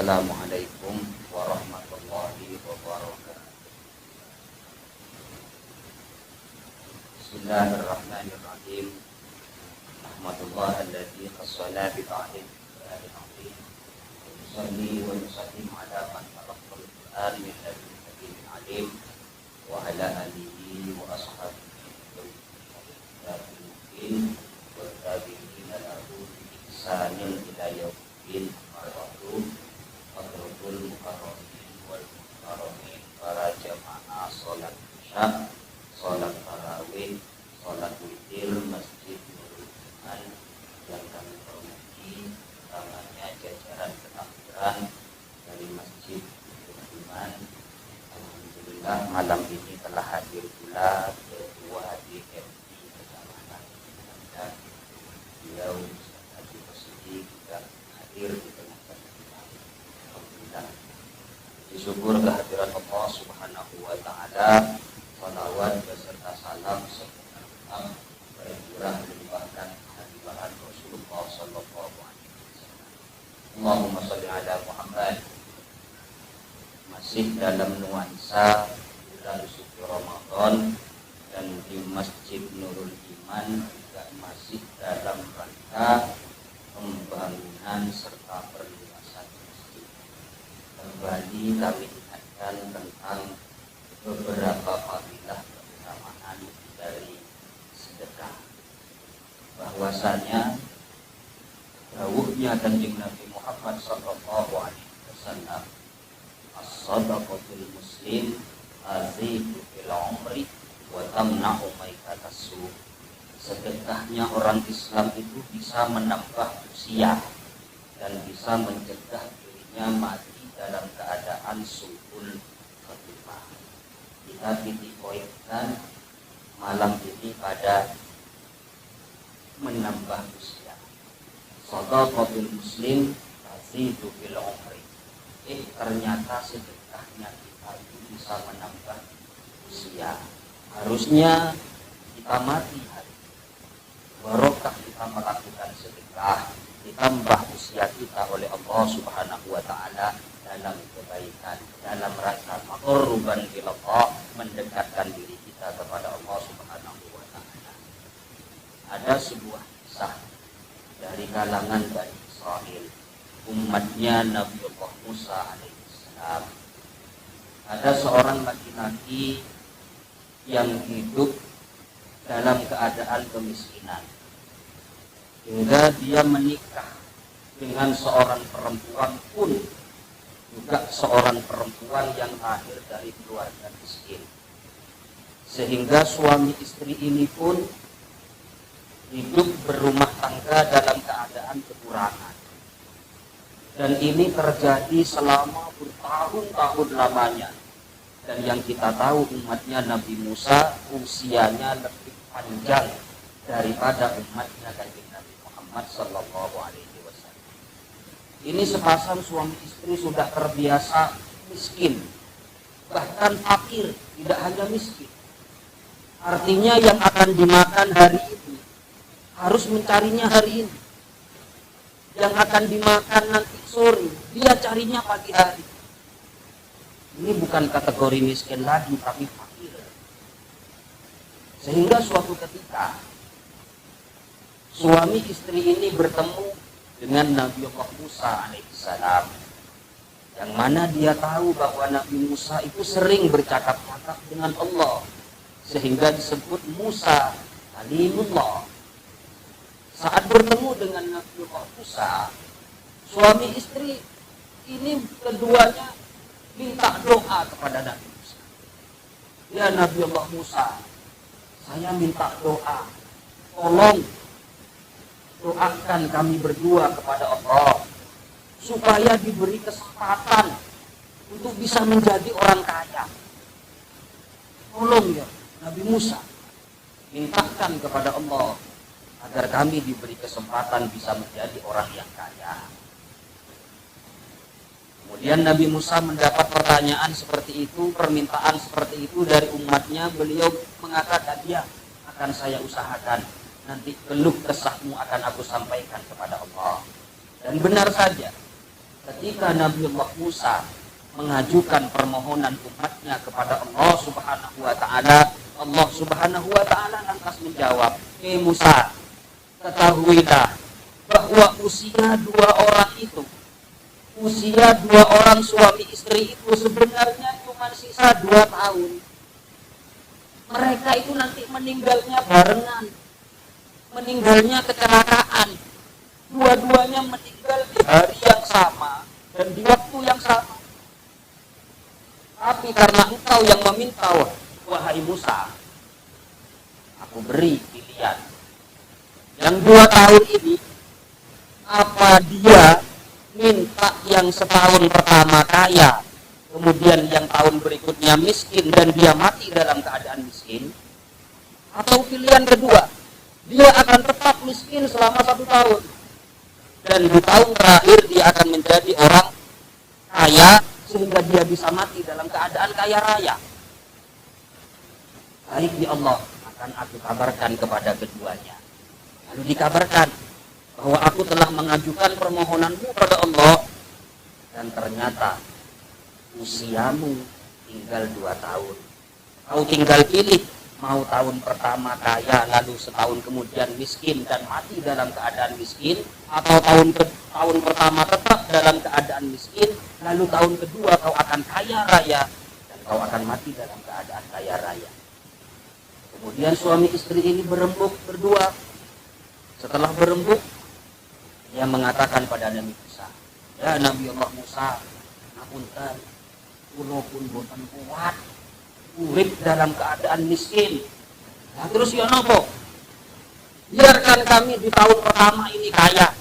Assalamualaikum warahmatullahi wabarakatuh. Bismillahirrahmanirrahim. Alhamdulillah alladzi khassana bi ta'lim al-Qur'anil 'azim. Nusalli wa nusallim ala man talaqqa al-Qur'an min ladun hakimin 'alim wa ala alihi wa ashabihi wa tabi'in lahu bi ihsanin ila yaumil Fadrul mukarramin wal mukarramin, para jamaah sholat isya, sholat tarawih, sholat witir Masjid Nurul Iman yang kami hormati, utamanya jajaran ketakbiran dari Masjid Nurul Iman. Alhamdulillah malam ini telah hadir pula Ketua DPRD Kecamatan dan beliau Haji Presidi juga hadir di tengah-tengah kita. Alhamdulillah. Syukur kehadiran Allah Subhanahu wa taala. Salawat beserta salam serta bercurah limpahkan hadirat Rasulullah sallallahu alaihi wasallam. Allahumma shalli ala Muhammad. Masih dalam nuansa bulan suci Ramadan dan di Masjid Nurul Iman juga masih dalam rangka pembangunan serta perluasan masjid. Kembali kami ingatkan tentang beberapa fadilah keutamaan dari sedekah. Bahwasanya dawuhnya Kanjeng Nabi Muhammad sallallahu alaihi wasallam, as-sadaqatul muslim azidu fil umri wa tamna'u maitatas su. Sedekahnya orang Islam itu bisa menambah usia dan bisa mencegah dirinya mati dalam keadaan suul khatimah. Kita titik poinkan malam ini pada menambah usia. Shadaqatul muslim tazidu fil umri. Ternyata sedekahnya kita itu bisa menambah usia. Harusnya kita mati hari barokah kita melakukan sedekah, ditambah usia kita oleh Allah Subhanahu wa taala dalam kebaikan, dalam rasa taqarruban ila Allah, mendekatkan diri kita kepada Allah Subhanahu wa taala. Ada sebuah kisah dari kalangan Bani Israil, umatnya Nabi Allah Musa alaihissalam. Ada seorang laki-laki yang hidup dalam keadaan kemiskinan, hingga dia menikah dengan seorang perempuan pun juga seorang perempuan yang lahir dari keluarga miskin, sehingga suami istri ini pun hidup berumah tangga dalam keadaan kekurangan. Dan ini terjadi selama bertahun-tahun lamanya. Dan yang kita tahu umatnya Nabi Musa usianya lebih panjang daripada umatnya Kanjeng Nabi Muhammad sallallahu alaihi wasallam. Ini sepasang suami istri sudah terbiasa miskin, bahkan fakir, tidak hanya miskin. Artinya yang akan dimakan hari ini harus mencarinya hari ini. Yang akan dimakan nanti sore, dia carinya pagi hari. Ini bukan kategori miskin lagi, tapi fakir. Sehingga suatu ketika suami istri ini bertemu dengan Nabi Allah Musa alaihissalam, yang mana dia tahu bahwa Nabi Musa itu sering bercakap-cakap dengan Allah, sehingga disebut Musa Kalimullah. Saat bertemu dengan Nabi Allah Musa, suami istri ini keduanya minta doa kepada Nabi Musa. Ya Nabi Allah Musa, saya minta doa, tolong doakan kami berdua kepada Allah supaya diberi kesempatan untuk bisa menjadi orang kaya. Tolong ya Nabi Musa, mintakan kepada Allah agar kami diberi kesempatan bisa menjadi orang yang kaya. Kemudian Nabi Musa mendapat pertanyaan seperti itu, permintaan seperti itu dari umatnya. Beliau mengatakan, ya akan saya usahakan, nanti keluh kesahmu akan aku sampaikan kepada Allah. Dan benar saja, ketika Nabiullah Musa mengajukan permohonan umatnya kepada Allah Subhanahu wa taala, Allah Subhanahu wa taala lantas menjawab, Musa, ketahuilah bahwa usia dua orang suami istri itu sebenarnya cuma sisa 2 tahun. Mereka itu nanti meninggalnya barengan, meninggalnya kecelakaan. Dua-duanya meninggal di hari yang sama dan di waktu yang sama. Tapi karena engkau yang meminta, wahai Musa, aku beri pilihan. Yang 2 tahun ini, apa dia minta yang setahun pertama kaya, kemudian yang tahun berikutnya miskin dan dia mati dalam keadaan miskin, atau pilihan kedua, dia akan tetap miskin selama 1 tahun dan di tahun terakhir dia akan menjadi orang kaya sehingga dia bisa mati dalam keadaan kaya raya. Baik ya Allah, akan aku kabarkan kepada keduanya. Lalu dikabarkan bahwa aku telah mengajukan permohonanmu kepada Allah dan ternyata usiamu tinggal 2 tahun. Kau tinggal pilih, mau tahun pertama kaya lalu setahun kemudian miskin dan mati dalam keadaan miskin, atau tahun pertama tetap dalam keadaan miskin lalu tahun kedua kau akan kaya raya dan kau akan mati dalam keadaan kaya raya. Kemudian suami istri ini berembuk berdua. Setelah berembuk, dia mengatakan pada Nabi Musa, ya Nabi Allah Musa, ngapunten, kula pun boten kuat urip dalam keadaan miskin. Nah, terus ya nopo? Biarkan kami di tahun pertama ini kaya.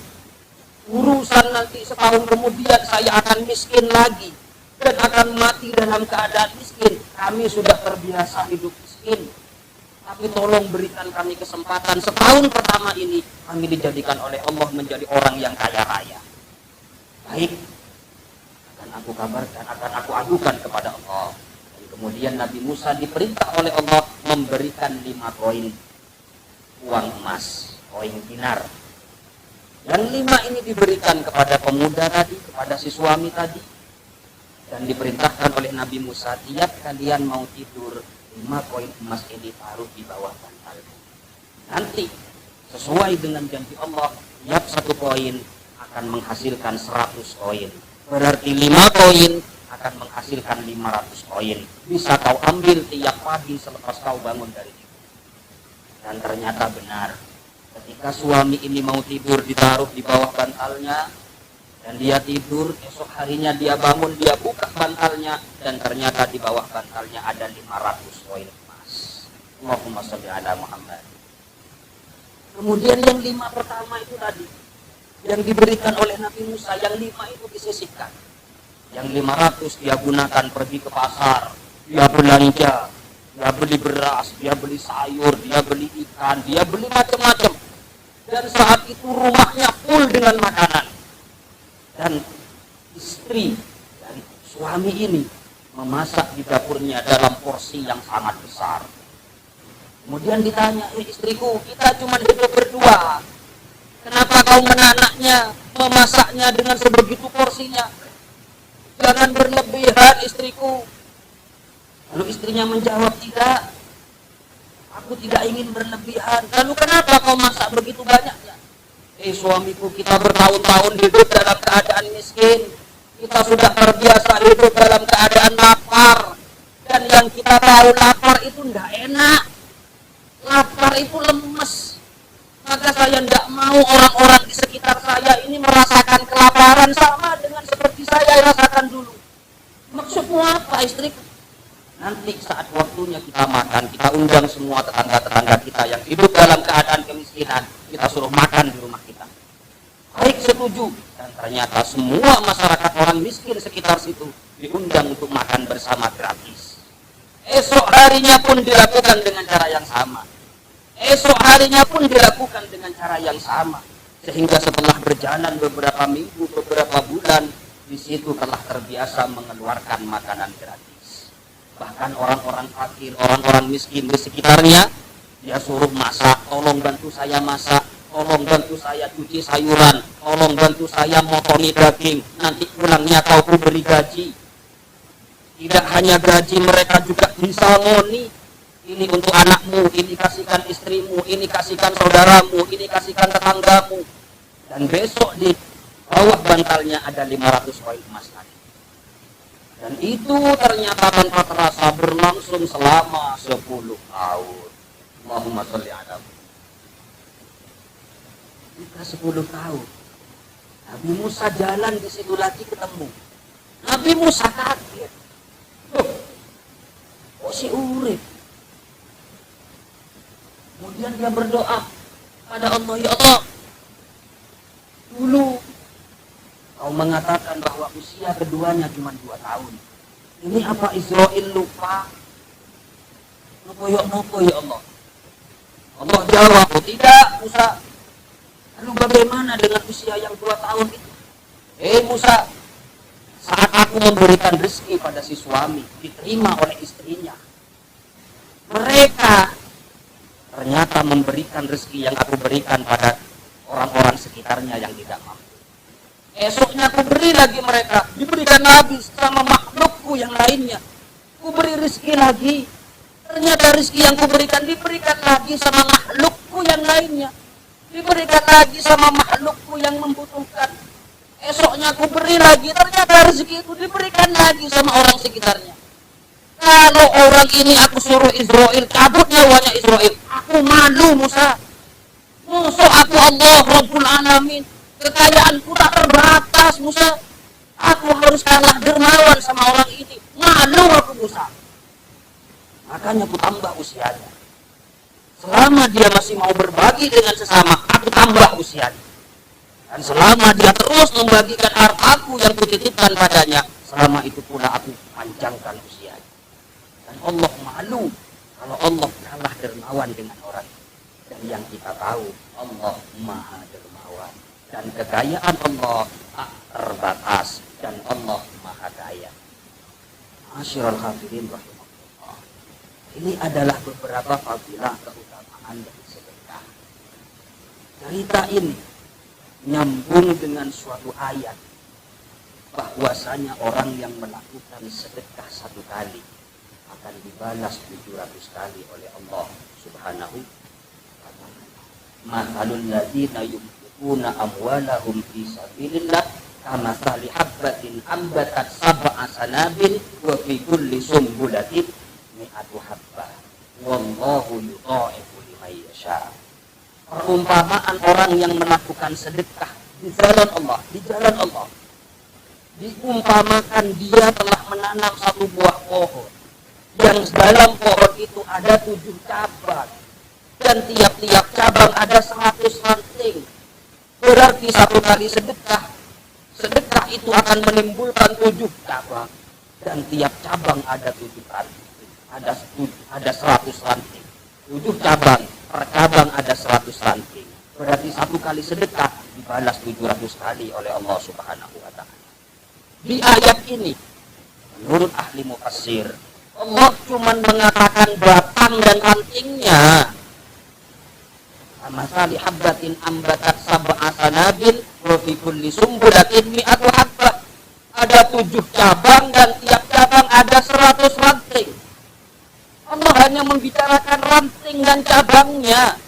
Urusan nanti setahun kemudian saya akan miskin lagi dan akan mati dalam keadaan miskin. Kami sudah terbiasa hidup miskin. Tapi tolong berikan kami kesempatan setahun pertama ini kami dijadikan oleh Allah menjadi orang yang kaya raya. Baik, akan aku kabarkan, akan aku adukan kepada Allah. Dan kemudian Nabi Musa diperintah oleh Allah memberikan 5 koin uang emas, koin dinar. Yang 5 ini diberikan kepada pemuda tadi, kepada si suami tadi. Dan diperintahkan oleh Nabi Musa, tiap kalian mau tidur, 5 koin emas ini taruh di bawah bantal. Nanti sesuai dengan janji Allah, tiap 1 koin akan menghasilkan 100 koin. Berarti 5 koin akan menghasilkan 500 koin. Bisa kau ambil tiap pagi selepas kau bangun dari tidur. Dan ternyata benar, ketika suami ini mau tidur ditaruh di bawah bantalnya, dan dia tidur, esok harinya dia bangun, dia buka bantalnya, dan ternyata di bawah bantalnya ada 500 koin emas. Allahumma sholli ala Muhammad. Kemudian yang 5 pertama itu tadi, yang diberikan oleh Nabi Musa, yang 5 itu disisihkan. Yang 500 dia gunakan pergi ke pasar, dia belanja, dia beli beras, dia beli sayur, dia beli ikan, dia beli macam-macam. Dan saat itu rumahnya full dengan makanan. Dan istri dari suami ini memasak di dapurnya dalam porsi yang sangat besar. Kemudian ditanya, istriku, kita cuma hidup berdua, kenapa kau menanaknya, memasaknya dengan sebegitu porsinya? Jangan berlebihan istriku. Lalu istrinya menjawab, tidak, aku tidak ingin berlebihan. Lalu kenapa kau masak begitu banyaknya? Suamiku, kita bertahun-tahun hidup dalam keadaan miskin. Kita sudah terbiasa hidup dalam keadaan lapar. Dan yang kita tahu lapar itu tidak enak. Lapar itu lemes. Maka saya tidak mau orang-orang di sekitar saya ini merasakan kelaparan sama dengan seperti saya rasakan dulu. Maksudmu apa, istriku? Nanti saat waktunya kita makan, kita undang semua tetangga-tetangga kita yang hidup dalam keadaan kemiskinan, kita suruh makan di rumah kita. Baik, setuju. Dan ternyata semua masyarakat orang miskin sekitar situ diundang untuk makan bersama gratis. Esok harinya pun dilakukan dengan cara yang sama. Esok harinya pun dilakukan dengan cara yang sama. Sehingga setelah berjalan beberapa minggu, beberapa bulan, di situ telah terbiasa mengeluarkan makanan gratis. Bahkan orang-orang fakir, orang-orang miskin di sekitarnya, dia suruh masak, tolong bantu saya masak, tolong bantu saya cuci sayuran, tolong bantu saya motongi daging, nanti pulangnya kau beri gaji. Tidak hanya gaji, mereka juga disalmoni. Ini untuk anakmu, ini kasihkan istrimu, ini kasihkan saudaramu, ini kasihkan tetanggamu. Dan besok di bawah bantalnya ada 500 koin emas lagi. Dan itu ternyata tanpa terasa berlangsung selama 10 tahun. Allahumma sholli ala Muhammad. Kita 10 tahun. Nabi Musa jalan di situ lagi ketemu. Nabi Musa kaget. Kok si urip? Kemudian dia berdoa pada Allah, ya Allah, dulu kau mengatakan bahwa usia keduanya cuma 2 tahun. Ini apa Israel lupa? Nopo ya Allah. Allah jawab, oh tidak Musa. Lalu bagaimana dengan usia yang 2 tahun itu? Musa, saat aku memberikan rezeki pada si suami, diterima oleh istrinya. Mereka ternyata memberikan rezeki yang aku berikan pada orang-orang sekitarnya yang tidak mampu. Esoknya aku beri lagi mereka, diberikan lagi sama makhlukku yang lainnya. Ku beri rezeki lagi. Ternyata rezeki yang kuberikan diberikan lagi sama makhlukku yang lainnya. Diberikan lagi sama makhlukku yang membutuhkan. Esoknya aku beri lagi, ternyata rezeki itu diberikan lagi sama orang sekitarnya. Kalau orang ini aku suruh Israel, cabut nyawanya Israel, aku malu Musa. Musuh aku Allah Rabbul Alamin, kekayaanku tak terbatas Musa. Aku harus kalah dermawan sama orang ini. Malu aku Musa. Makanya aku tambah usianya. Selama dia masih mau berbagi dengan sesama, aku tambah usianya. Dan selama dia terus membagikan hartaku yang kutitipkan padanya, selama itu pula aku panjangkan usianya. Dan Allah malu kalau Allah kalah dermawan dengan orang. Dan yang kita tahu, Allah maha dermawan. Dan kekayaan Allah tak terbatas. Dan Allah maha kaya. Masyiral hadirin rahimahullah. Ini adalah beberapa fadilah keutamaan dari sedekah. Cerita ini nyambung dengan suatu ayat bahwasanya orang yang melakukan sedekah 1 kali akan dibalas 700 kali oleh Allah Subhanahu wa ta'ala. Mathalul ladzina yunfiquna amwalahum fi sabilillah kamathali habbatin ambatat sab'a sanabil wa fi kulli sumbulatin mi'atu habbah wallahu yudha'ifu liman yasha. Perumpamaan orang yang melakukan sedekah di jalan Allah, diumpamakan dia telah menanam satu buah pohon yang dalam pohon itu ada 7 cabang dan tiap-tiap cabang ada 100 ranting. Berarti 1 kali sedekah itu akan menimbulkan 7 cabang dan tiap cabang ada 7 ranting, ada 100 ranting. 7 cabang, per cabang ada 100 ranting. Berarti 1 kali sedekah dibalas 700 kali oleh Allah Subhanahu wa ta'ala. Di ayat ini, menurut ahli mufassir, Allah cuma mengatakan batang dan rantingnya. Kamathali habbatin ambatat sab'a sanabil wa fi kulli sumbulatin mi'atu habbah. Ada 7 cabang dan tiap cabang ada 100 ranting. Allah hanya membicarakan ranting dan cabangnya.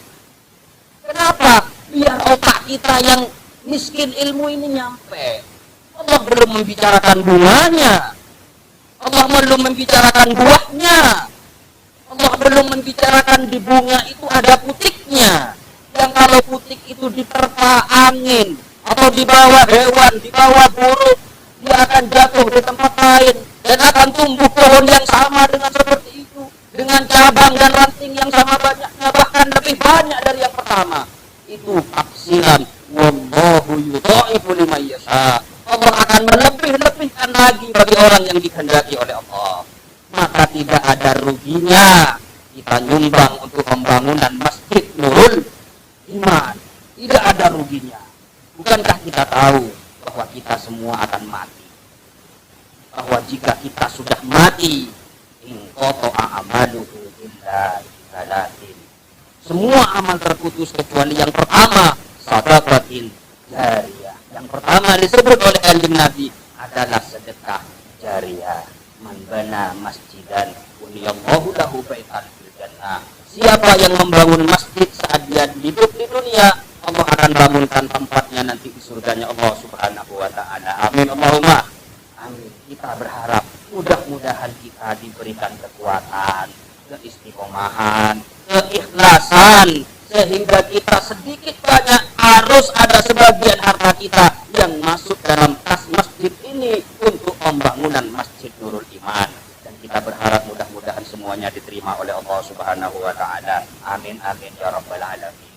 Kenapa? Biar otak kita yang miskin ilmu ini nyampe. Allah belum membicarakan bunganya. Allah belum membicarakan buahnya. Allah belum membicarakan di bunga itu ada putiknya. Yang kalau putik itu diterpa angin atau dibawa hewan, dibawa burung, dia akan jatuh di tempat lain dan akan tumbuh pohon yang sama dengan seperti itu, dengan cabang dan ranting yang sama banyaknya, bahkan lebih banyak dari yang pertama. Itu tafsiran wallahu yudha'ifu liman yasha. Allah akan melebih-lebihkan lagi bagi orang yang dikehendaki oleh Allah. Maka tidak ada ruginya kita nyumbang untuk pembangunan Masjid Nurul Iman. Tidak ada ruginya. Bukankah kita tahu bahwa kita semua akan mati? Bahwa jika kita sudah mati, in qata'a amaluhu illa bi 3. semua amal terputus kecuali yang pertama, sadaqatin jariyah. Yang pertama disebut oleh Kanjeng Nabi adalah sedekah jariyah. Man bana masjidan buniyallahu lahu baitan fil jannah. Siapa yang membangun masjid saat dia hidup di dunia, Allah akan bangunkan tempatnya nanti di surganya Allah Subhanahu wa taala. Amin Allahumma amin. Kita berharap mudah-mudahan kita diberikan kekuatan, keistiqomahan, keikhlasan, sehingga kita sedikit banyak harus ada sebagian harta kita yang masuk dalam kas masjid ini untuk pembangunan Masjid Nurul Iman. Dan kita berharap mudah-mudahan semuanya diterima oleh Allah Subhanahu wa taala. Amin amin ya rabbal alamin.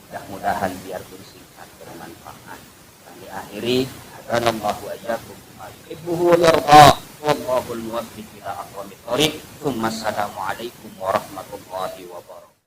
Mudah-mudahan biarpun singkat bermanfaat. Dan diakhiri, hadanallahu ayyakum bima yuhibbuhu wa yarda. Wallahul muwaffiq ila aqwamit thoriq. Assalamualaikum warahmatullahi wabarakatuh.